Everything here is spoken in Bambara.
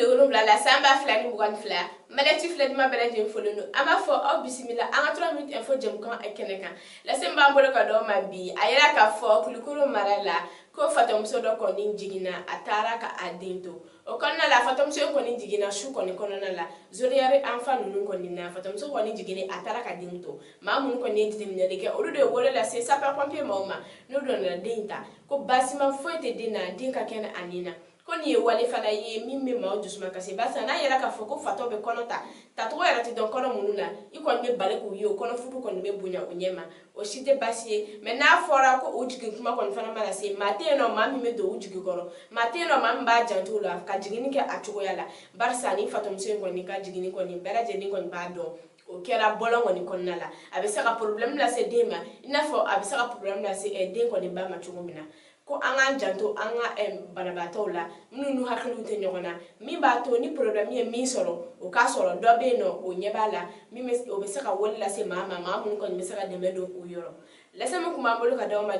kulugulu la samba flani bugan fla malati flani ma balaje folonu ama fo au bismillah anga 3 minutes info jam kan ekeneka la semba mbolo ka do ma bi ayira ka fo kulugulu marala ko fatom so do ko nin jigina atara ka adento o konna la fatom so ko nin jigina shu ko ni konona la zuriyari anfa nunu ko nin na fatom so ko nin jigini atara ka dento ma mun ko nin dimne de ke o do wole la se sapa pompier mama no do na denta ko basima foite dina dinka ken anina koni wale fana ye mimme ma odusuma kasi basa na yera ka foko fato be konota tatuwa yera ti don kono mununa ikon me bale ku yo kono fudu kon me bunya onyema o shite basi me na fora ko ujigi kuma kon fana mala se mate no mami me do ujigi koro mate no mami ba jantu la ka jigini ke achugo yala barsa ni fato mse ngoni ka jigini kon ni beraje ni kon ba do o kera bolongo ni kon nala abisa ka problem la se dema inafo abisa ka problem la se den kon ni ba ma chugo mina ko anga janto anga banabato la munu haklu te nyogona mi ba to ni programme ye mi soro o ka soro do be no o nyebala mi o be saka wala se mama mun ko mi saka de medo o yoro la sama kuma bolo ka dawo ma